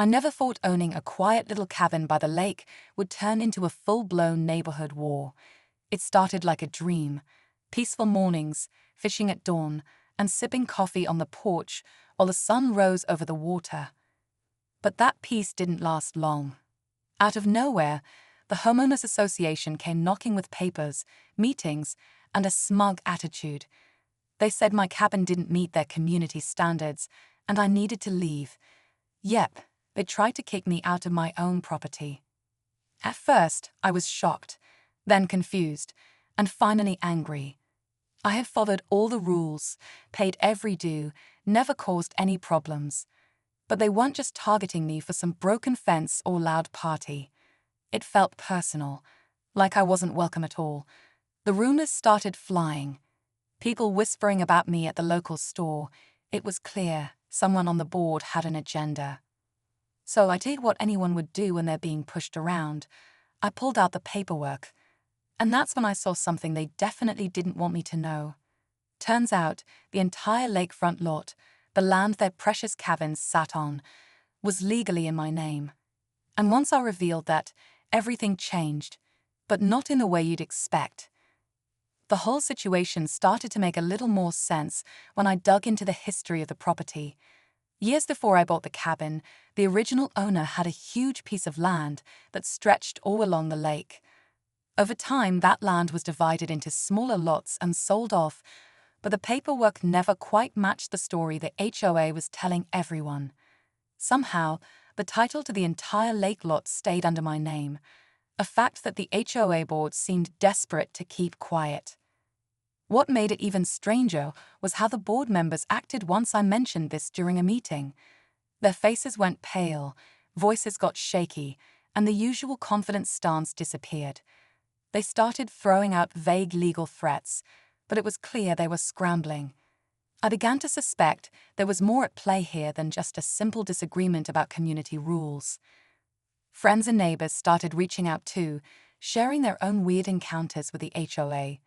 I never thought owning a quiet little cabin by the lake would turn into a full-blown neighborhood war. It started like a dream. Peaceful mornings, fishing at dawn, and sipping coffee on the porch while the sun rose over the water. But that peace didn't last long. Out of nowhere, the homeowners association came knocking with papers, meetings, and a smug attitude. They said my cabin didn't meet their community standards, and I needed to leave. Yep, they tried to kick me out of my own property. At first, I was shocked, then confused, and finally angry. I had followed all the rules, paid every due, never caused any problems. But they weren't just targeting me for some broken fence or loud party. It felt personal, like I wasn't welcome at all. The rumors started flying. People whispering about me at the local store. It was clear someone on the board had an agenda. So I did what anyone would do when they're being pushed around. I pulled out the paperwork. And that's when I saw something they definitely didn't want me to know. Turns out, the entire lakefront lot, the land their precious cabins sat on, was legally in my name. And once I revealed that, everything changed, but not in the way you'd expect. The whole situation started to make a little more sense when I dug into the history of the property. Years before I bought the cabin, the original owner had a huge piece of land that stretched all along the lake. Over time, that land was divided into smaller lots and sold off, but the paperwork never quite matched the story the HOA was telling everyone. Somehow, the title to the entire lake lot stayed under my name, a fact that the HOA board seemed desperate to keep quiet. What made it even stranger was how the board members acted once I mentioned this during a meeting. Their faces went pale, voices got shaky, and the usual confident stance disappeared. They started throwing out vague legal threats, but it was clear they were scrambling. I began to suspect there was more at play here than just a simple disagreement about community rules. Friends and neighbors started reaching out too, sharing their own weird encounters with the HOA.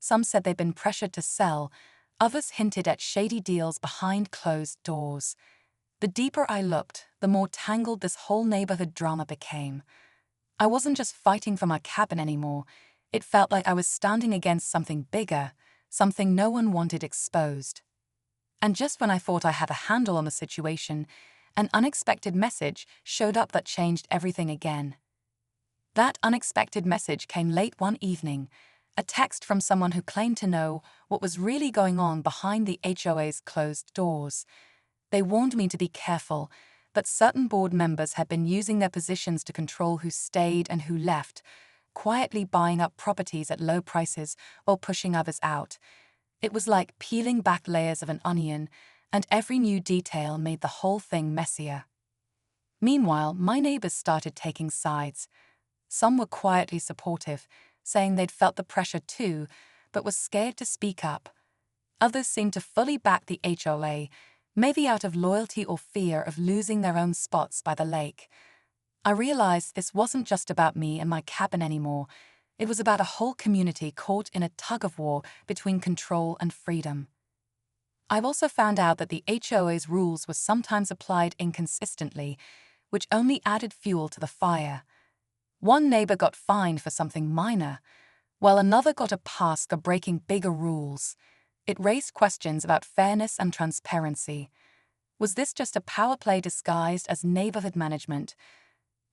Some said they'd been pressured to sell, others hinted at shady deals behind closed doors. The deeper I looked, the more tangled this whole neighborhood drama became. I wasn't just fighting for my cabin anymore. It felt like I was standing against something bigger, something no one wanted exposed. And just when I thought I had a handle on the situation, an unexpected message showed up that changed everything again. That unexpected message came late one evening, a text from someone who claimed to know what was really going on behind the HOA's closed doors. They warned me to be careful, that certain board members had been using their positions to control who stayed and who left, quietly buying up properties at low prices while pushing others out. It was like peeling back layers of an onion, and every new detail made the whole thing messier. Meanwhile, my neighbors started taking sides. Some were quietly supportive, saying they'd felt the pressure too, but were scared to speak up. Others seemed to fully back the HOA, maybe out of loyalty or fear of losing their own spots by the lake. I realized this wasn't just about me and my cabin anymore. It was about a whole community caught in a tug-of-war between control and freedom. I've also found out that the HOA's rules were sometimes applied inconsistently, which only added fuel to the fire. One neighbor got fined for something minor, while another got a pass for breaking bigger rules. It raised questions about fairness and transparency. Was this just a power play disguised as neighborhood management?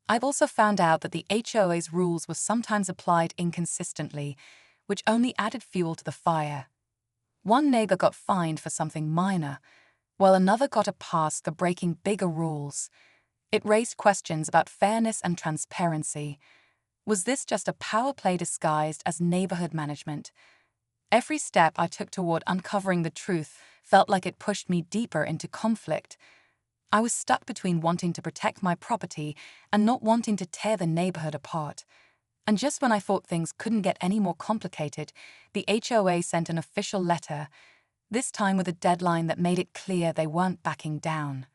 I've also found out that the HOA's rules were sometimes applied inconsistently, which only added fuel to the fire. One neighbor got fined for something minor, while another got a pass for breaking bigger rules. It raised questions about fairness and transparency. Was this just a power play disguised as neighborhood management? Every step I took toward uncovering the truth felt like it pushed me deeper into conflict. I was stuck between wanting to protect my property and not wanting to tear the neighborhood apart. And just when I thought things couldn't get any more complicated, the HOA sent an official letter, this time with a deadline that made it clear they weren't backing down.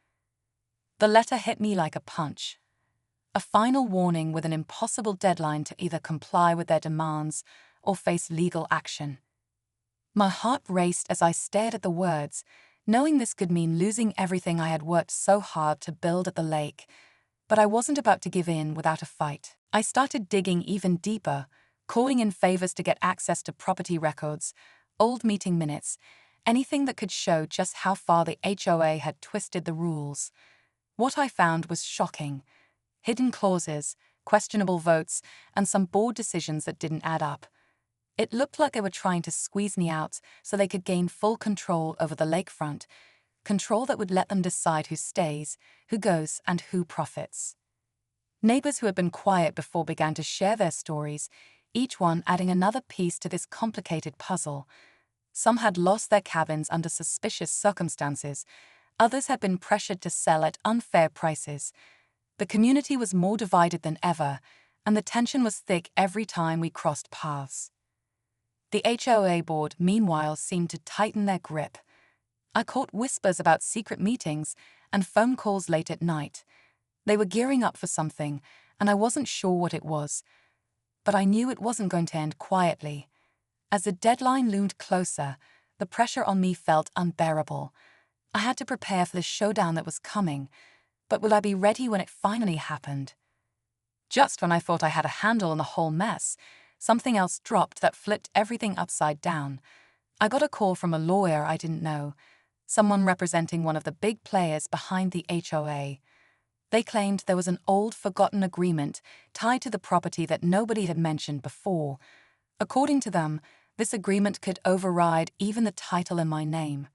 The letter hit me like a punch. A final warning with an impossible deadline to either comply with their demands or face legal action. My heart raced as I stared at the words, knowing this could mean losing everything I had worked so hard to build at the lake. But I wasn't about to give in without a fight. I started digging even deeper, calling in favors to get access to property records, old meeting minutes, anything that could show just how far the HOA had twisted the rules. What I found was shocking. Hidden clauses, questionable votes, and some board decisions that didn't add up. It looked like they were trying to squeeze me out so they could gain full control over the lakefront, control that would let them decide who stays, who goes, and who profits. Neighbors who had been quiet before began to share their stories, each one adding another piece to this complicated puzzle. Some had lost their cabins under suspicious circumstances, others had been pressured to sell at unfair prices. The community was more divided than ever, and the tension was thick every time we crossed paths. The HOA board, meanwhile, seemed to tighten their grip. I caught whispers about secret meetings and phone calls late at night. They were gearing up for something, and I wasn't sure what it was. But I knew it wasn't going to end quietly. As the deadline loomed closer, the pressure on me felt unbearable. I had to prepare for the showdown that was coming, but would I be ready when it finally happened? Just when I thought I had a handle on the whole mess, something else dropped that flipped everything upside down. I got a call from a lawyer I didn't know, someone representing one of the big players behind the HOA. They claimed there was an old, forgotten agreement tied to the property that nobody had mentioned before. According to them, this agreement could override even the title in my name.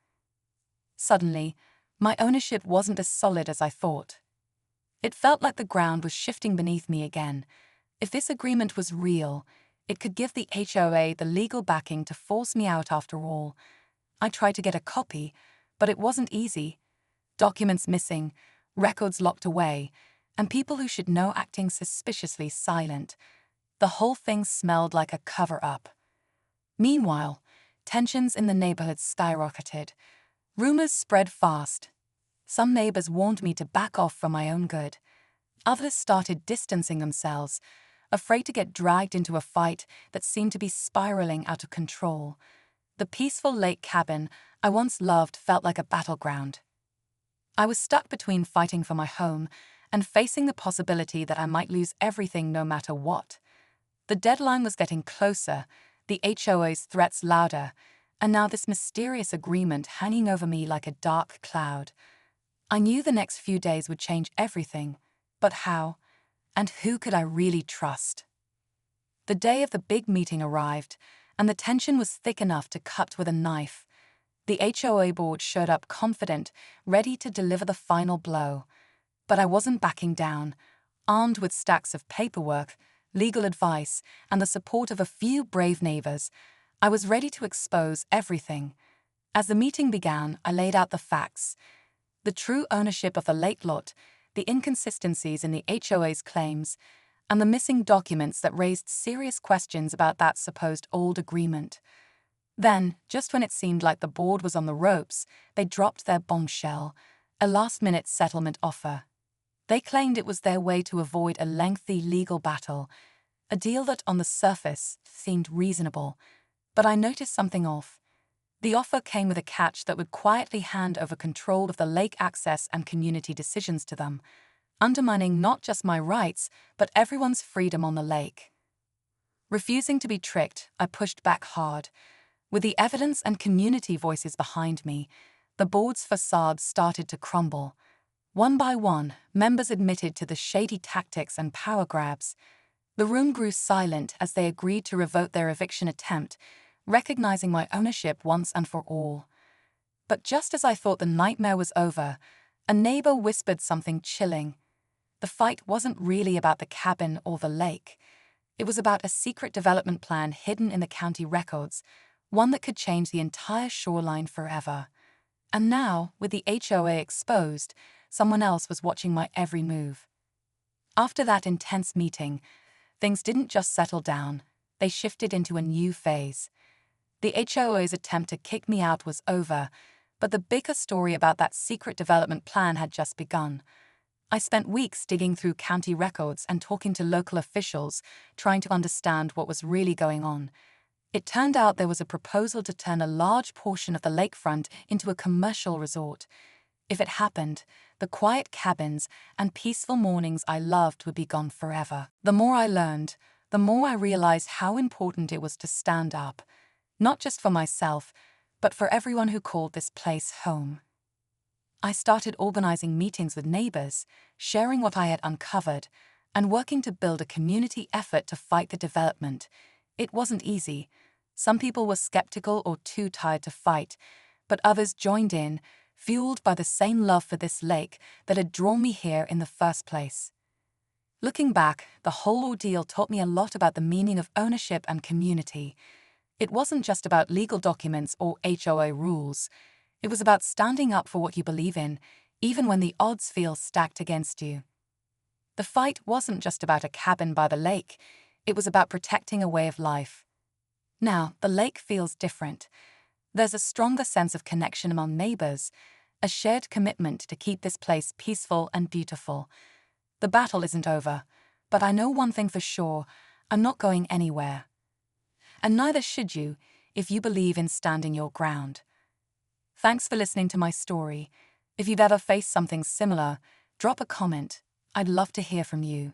Suddenly, my ownership wasn't as solid as I thought. It felt like the ground was shifting beneath me again. If this agreement was real, it could give the HOA the legal backing to force me out after all. I tried to get a copy, but it wasn't easy. Documents missing, records locked away, and people who should know acting suspiciously silent. The whole thing smelled like a cover-up. Meanwhile, tensions in the neighborhood skyrocketed. Rumors spread fast. Some neighbors warned me to back off for my own good. Others started distancing themselves, afraid to get dragged into a fight that seemed to be spiraling out of control. The peaceful lake cabin I once loved felt like a battleground. I was stuck between fighting for my home and facing the possibility that I might lose everything no matter what. The deadline was getting closer, the HOA's threats louder, and now this mysterious agreement hanging over me like a dark cloud. I knew the next few days would change everything, but how? And who could I really trust? The day of the big meeting arrived, and the tension was thick enough to cut with a knife. The HOA board showed up confident, ready to deliver the final blow. But I wasn't backing down. Armed with stacks of paperwork, legal advice, and the support of a few brave neighbors, I was ready to expose everything. As the meeting began, I laid out the facts. The true ownership of the lake lot, the inconsistencies in the HOA's claims, and the missing documents that raised serious questions about that supposed old agreement. Then, just when it seemed like the board was on the ropes, they dropped their bombshell, a last-minute settlement offer. They claimed it was their way to avoid a lengthy legal battle, a deal that on the surface seemed reasonable. But I noticed something off. The offer came with a catch that would quietly hand over control of the lake access and community decisions to them, undermining not just my rights, but everyone's freedom on the lake. Refusing to be tricked, I pushed back hard. With the evidence and community voices behind me, the board's facade started to crumble. One by one, members admitted to the shady tactics and power grabs. The room grew silent as they agreed to revoke their eviction attempt, recognizing my ownership once and for all. But just as I thought the nightmare was over, a neighbor whispered something chilling. The fight wasn't really about the cabin or the lake. It was about a secret development plan hidden in the county records, one that could change the entire shoreline forever. And now, with the HOA exposed, someone else was watching my every move. After that intense meeting, things didn't just settle down, they shifted into a new phase. The HOA's attempt to kick me out was over, but the bigger story about that secret development plan had just begun. I spent weeks digging through county records and talking to local officials, trying to understand what was really going on. It turned out there was a proposal to turn a large portion of the lakefront into a commercial resort. If it happened, the quiet cabins and peaceful mornings I loved would be gone forever. The more I learned, the more I realized how important it was to stand up, not just for myself, but for everyone who called this place home. I started organizing meetings with neighbors, sharing what I had uncovered, and working to build a community effort to fight the development. It wasn't easy. Some people were skeptical or too tired to fight, but others joined in, fueled by the same love for this lake that had drawn me here in the first place. Looking back, the whole ordeal taught me a lot about the meaning of ownership and community. It wasn't just about legal documents or HOA rules. It was about standing up for what you believe in, even when the odds feel stacked against you. The fight wasn't just about a cabin by the lake. It was about protecting a way of life. Now, the lake feels different. There's a stronger sense of connection among neighbors, a shared commitment to keep this place peaceful and beautiful. The battle isn't over, but I know one thing for sure: I'm not going anywhere. And neither should you, if you believe in standing your ground. Thanks for listening to my story. If you've ever faced something similar, drop a comment. I'd love to hear from you.